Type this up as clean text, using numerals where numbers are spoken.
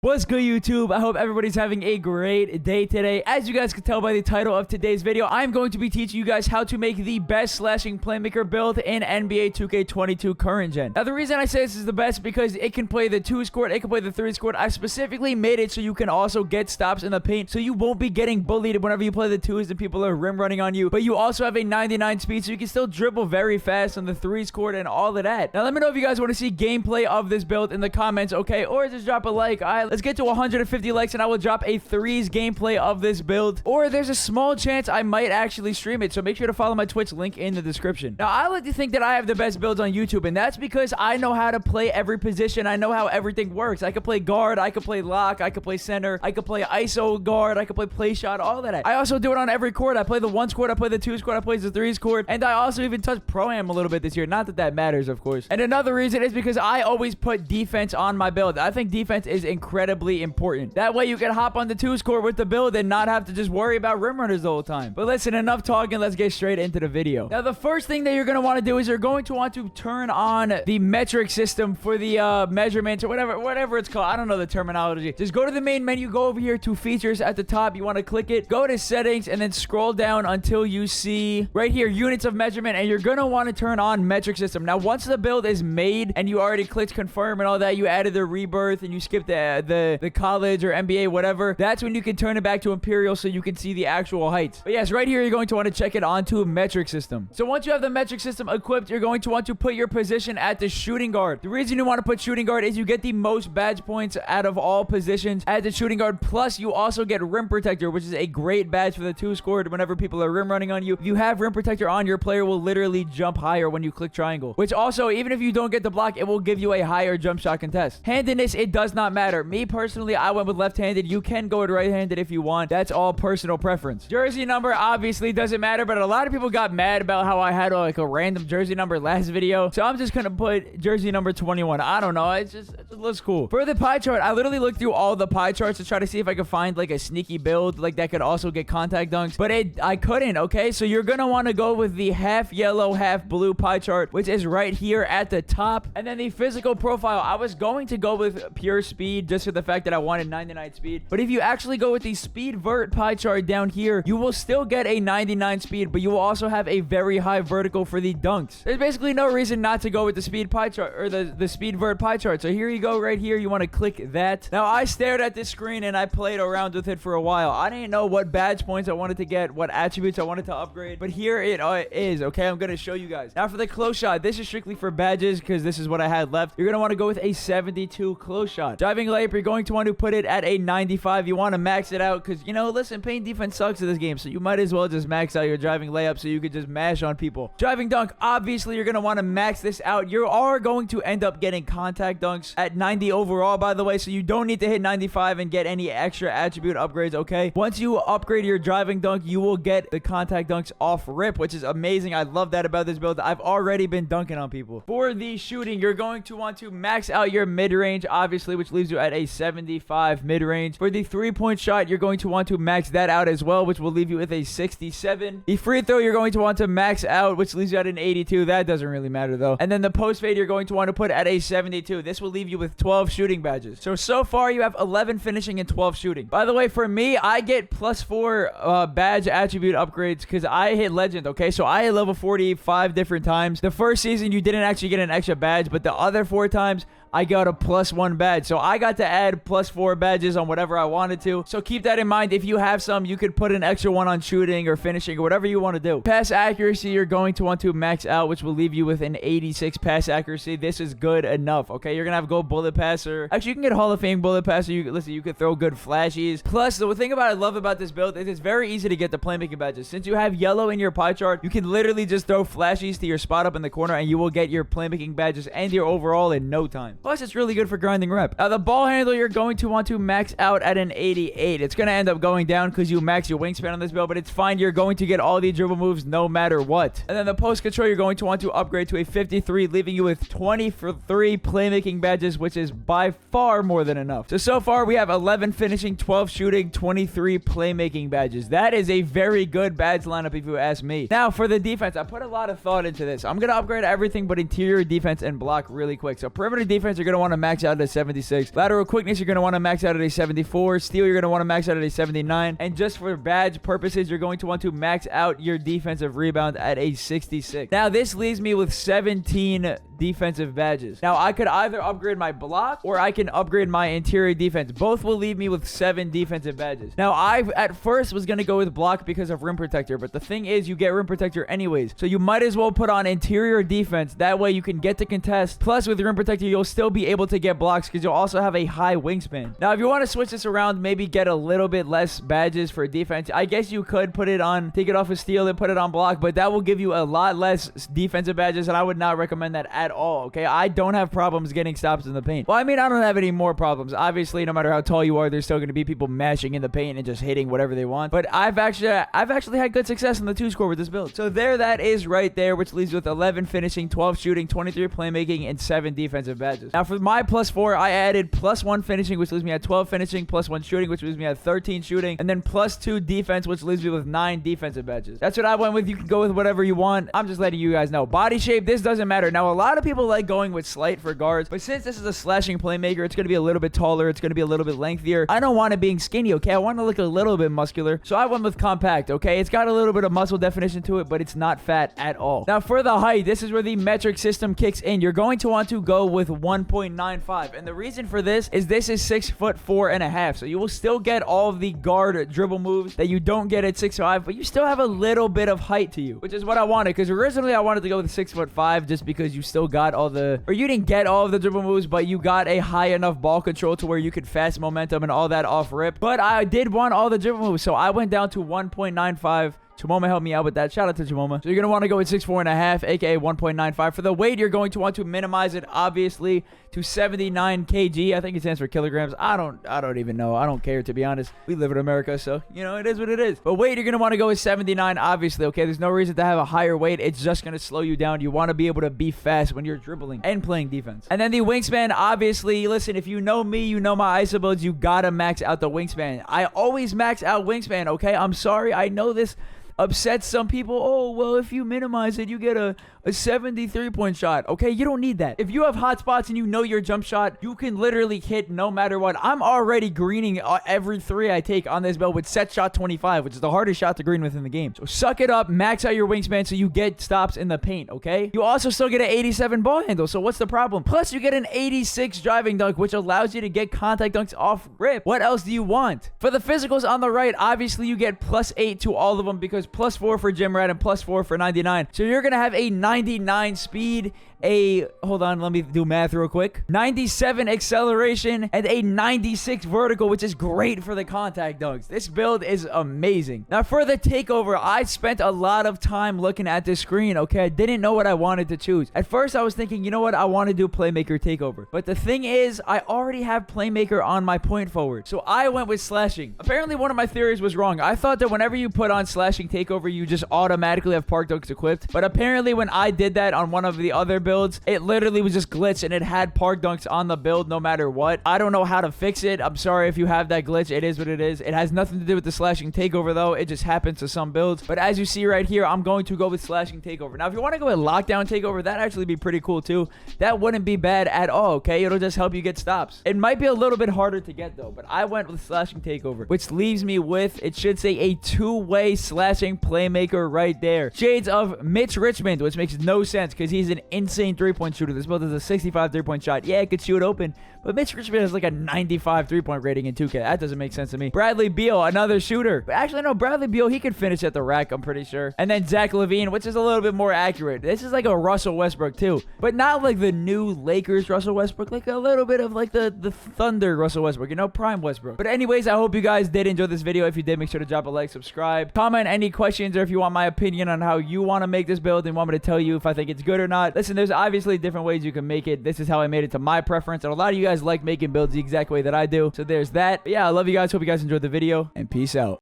What's good, YouTube? I hope everybody's having a great day today. As you guys can tell by the title of today's video, I'm going to be teaching you guys how to make the best slashing playmaker build in NBA 2K22 current gen. Now, the reason I say this is the best because it can play the 2 squad, it can play the 3 squad. I specifically made it so you can also get stops in the paint, so you won't be getting bullied whenever you play the 2s and people are rim running on you. But you also have a 99 speed, so you can still dribble very fast on the 3 squad and all of that. Now, let me know if you guys want to see gameplay of this build in the comments, okay? Or just drop a like. Let's get to 150 likes and I will drop a 3s gameplay of this build. Or there's a small chance I might actually stream it, so make sure to follow my Twitch link in the description. Now, I like to think that I have the best builds on YouTube, and that's because I know how to play every position. I know how everything works. I can play guard, I can play lock, I can play center, I can play ISO guard, I can play play shot, all of that. I also do it on every court. I play the 1 squad, I play the 2 squad, I play the 3 squad, and I also even touch Pro-Am a little bit this year. Not that that matters, of course. And another reason is because I always put defense on my build. I think defense is incredibly important. That way you can hop on the 2 score with the build and not have to just worry about rim runners the whole time. But listen, enough talking. Let's get straight into the video. Now, the first thing that you're going to want to do is you're going to want to turn on the metric system for the measurements or whatever it's called. I don't know the terminology. Just go to the main menu, go over here to features at the top. You want to click it, go to settings, and then scroll down until you see right here units of measurement, and you're going to want to turn on metric system. Now, once the build is made and you already clicked confirm and all that, you added the rebirth and you skipped the college or NBA, whatever, that's when you can turn it back to Imperial so you can see the actual heights. But yes, right here, you're going to want to check it onto metric system. So once you have the metric system equipped, you're going to want to put your position at the shooting guard. The reason you want to put shooting guard is you get the most badge points out of all positions at the shooting guard. Plus, you also get rim protector, which is a great badge for the 2 scored whenever people are rim running on you. If you have rim protector on, your player will literally jump higher when you click triangle, which also, even if you don't get the block, it will give you a higher jump shot contest. Handedness, it does not matter. Me personally, I went with left-handed. You can go with right-handed if you want. That's all personal preference. Jersey number obviously doesn't matter, but a lot of people got mad about how I had like a random jersey number last video, so I'm just gonna put jersey number 21. I don't know, it just looks cool. For the pie chart, I literally looked through all the pie charts to try to see if I could find like a sneaky build like that could also get contact dunks, but I couldn't. Okay, so you're gonna want to go with the half yellow half blue pie chart, which is right here at the top. And then the physical profile, I was going to go with pure speed just for the fact that I wanted 99 speed, but if you actually go with the speed vert pie chart down here, you will still get a 99 speed, but you will also have a very high vertical for the dunks. There's basically no reason not to go with the speed pie chart or the speed vert pie chart. So here you go, right here. You want to click that. Now, I stared at this screen and I played around with it for a while. I didn't know what badge points I wanted to get, what attributes I wanted to upgrade, but here it is. Okay, I'm going to show you guys. Now, for the close shot, this is strictly for badges because this is what I had left. You're going to want to go with a 72 close shot. Driving layup, you're going to want to put it at a 95. You want to max it out because, you know, listen, paint defense sucks in this game, so you might as well just max out your driving layup so you could just mash on people. Driving dunk, obviously, you're going to want to max this out. You are going to end up getting contact dunks at 90 overall, by the way, so you don't need to hit 95 and get any extra attribute upgrades, okay? Once you upgrade your driving dunk, you will get the contact dunks off rip, which is amazing. I love that about this build. I've already been dunking on people. For the shooting, you're going to want to max out your mid-range, obviously, which leaves you at a 75 mid-range. For the 3-point shot, you're going to want to max that out as well, which will leave you with a 67. The free throw, you're going to want to max out, which leaves you at an 82. That doesn't really matter, though. And then the post fade, you're going to want to put at a 72. This will leave you with 12 shooting badges. So far, you have 11 finishing and 12 shooting. By the way, for me, I get +4 badge attribute upgrades because I hit legend, okay? So I hit level 45 different times. The first season, you didn't actually get an extra badge, but the other 4 times, I got a +1 badge. So I got to add +4 badges on whatever I wanted to. So keep that in mind. If you have some, you could put an extra one on shooting or finishing or whatever you want to do. Pass accuracy, you're going to want to max out, which will leave you with an 86 pass accuracy. This is good enough, okay? You're going to have go bullet passer. Actually, you can get Hall of Fame bullet passer. You could throw good flashies. Plus, the thing I love about this build is it's very easy to get the playmaking badges. Since you have yellow in your pie chart, you can literally just throw flashies to your spot up in the corner and you will get your playmaking badges and your overall in no time. Plus, it's really good for grinding rep. Now, the ball handle, you're going to want to max out at an 88. It's going to end up going down because you max your wingspan on this build, but it's fine. You're going to get all the dribble moves no matter what. And then the post control, you're going to want to upgrade to a 53, leaving you with 23 playmaking badges, which is by far more than enough. So far, we have 11 finishing, 12 shooting, 23 playmaking badges. That is a very good badge lineup if you ask me. Now, for the defense, I put a lot of thought into this. I'm going to upgrade everything but interior defense and block really quick. So perimeter defense, defense, you're going to want to max out at a 76. Lateral quickness, you're going to want to max out at a 74. Steal, you're going to want to max out at a 79. And just for badge purposes, you're going to want to max out your defensive rebound at a 66. Now, this leaves me with 17 defensive badges. Now, I could either upgrade my block or I can upgrade my interior defense. Both will leave me with 7 defensive badges. Now, I at first was going to go with block because of rim protector, but the thing is you get rim protector anyways. So you might as well put on interior defense. That way you can get to contest. Plus, with rim protector, you'll still be able to get blocks because you'll also have a high wingspan. Now, if you want to switch this around, maybe get a little bit less badges for defense, I guess you could put it on, take it off of steal and put it on block, but that will give you a lot less defensive badges, and I would not recommend that at all, okay? I don't have problems getting stops in the paint. Well, I mean, I don't have any more problems. Obviously, no matter how tall you are, there's still going to be people mashing in the paint and just hitting whatever they want, but I've actually had good success in the 2 score with this build. So there that is right there, which leaves with 11 finishing, 12 shooting, 23 playmaking, and 7 defensive badges. Now, for my +4, I added +1 finishing, which leaves me at 12 finishing, +1 shooting, which leaves me at 13 shooting, and then +2 defense, which leaves me with 9 defensive badges. That's what I went with. You can go with whatever you want. I'm just letting you guys know. Body shape, this doesn't matter. Now, a lot of people like going with slight for guards, but since this is a slashing playmaker, it's going to be a little bit taller. It's going to be a little bit lengthier. I don't want it being skinny, okay? I want to look a little bit muscular, so I went with compact, okay? It's got a little bit of muscle definition to it, but it's not fat at all. Now, for the height, this is where the metric system kicks in. You're going to want to go with 1.95, and the reason for this is 6'4.5", so you will still get all of the guard dribble moves that you don't get at 6'5", but you still have a little bit of height to you, which is what I wanted, because originally I wanted to go with 6'5", just because you still got all the, or you didn't get all of the dribble moves, but you got a high enough ball control to where you could fast momentum and all that off rip. But I did want all the dribble moves, so I went down to 1.95. Chimoma helped me out with that. Shout out to Chimoma. So you're going to want to go with 6'4.5", aka 1.95. For the weight, you're going to want to minimize it, obviously, to 79 kg. I think it stands for kilograms. I don't even know. I don't care, to be honest. We live in America, so, you know, it is what it is. But weight, you're going to want to go with 79, obviously, okay? There's no reason to have a higher weight. It's just going to slow you down. You want to be able to be fast when you're dribbling and playing defense. And then the wingspan, obviously, listen, if you know me, you know my ISO builds, you got to max out the wingspan. I always max out wingspan, okay? I'm sorry. I know this upsets some people. Oh, well, if you minimize it, you get a 73-point shot. Okay, you don't need that. If you have hot spots and you know your jump shot, you can literally hit no matter what. I'm already greening every 3 I take on this build with set shot 25, which is the hardest shot to green within the game. So suck it up, max out your wingspan so you get stops in the paint, okay? You also still get an 87 ball handle, so what's the problem? Plus, you get an 86 driving dunk, which allows you to get contact dunks off rip. What else do you want? For the physicals on the right, obviously you get +8 to all of them because +4 for gym rat and +4 for 99. So you're going to have a 99 speed, hold on, let me do math real quick, 97 acceleration, and a 96 vertical, which is great for the contact dunks. This build is amazing. Now, for the takeover, I spent a lot of time looking at this screen, okay? I didn't know what I wanted to choose. At first, I was thinking, you know what? I want to do Playmaker takeover. But the thing is, I already have Playmaker on my point forward. So I went with slashing. Apparently, one of my theories was wrong. I thought that whenever you put on slashing takeover, you just automatically have park dunks equipped. But apparently, when I did that on one of the other builds, it literally was just glitched and it had park dunks on the build no matter what. I don't know how to fix it. I'm sorry if you have that glitch. It is what it is. It has nothing to do with the slashing takeover though. It just happens to some builds. But as you see right here, I'm going to go with slashing takeover. Now, if you want to go with lockdown takeover, that'd actually be pretty cool too. That wouldn't be bad at all, okay? It'll just help you get stops. It might be a little bit harder to get though, but I went with slashing takeover, which leaves me with, it should say, a 2-way slashing playmaker right there. Shades of Mitch Richmond, which makes no sense because he's an insane 3-point shooter. This build is a 65 3-point shot. Yeah, it could shoot open, but Mitch Richmond has like a 95 3-point rating in 2K. That doesn't make sense to me. Bradley Beal, another shooter. But actually, no, Bradley Beal, he could finish at the rack, I'm pretty sure. And then Zach LaVine, which is a little bit more accurate. This is like a Russell Westbrook too, but not like the new Lakers Russell Westbrook, like a little bit of like the Thunder Russell Westbrook, you know, prime Westbrook. But anyways, I hope you guys did enjoy this video. If you did, make sure to drop a like, subscribe, comment any questions, or if you want my opinion on how you want to make this build and want me to tell you if I think it's good or not. Listen, there's obviously different ways you can make it. This is how I made it to my preference, and a lot of you guys like making builds the exact way that I do. So there's that. But yeah, I love you guys. Hope you guys enjoyed the video, and peace out.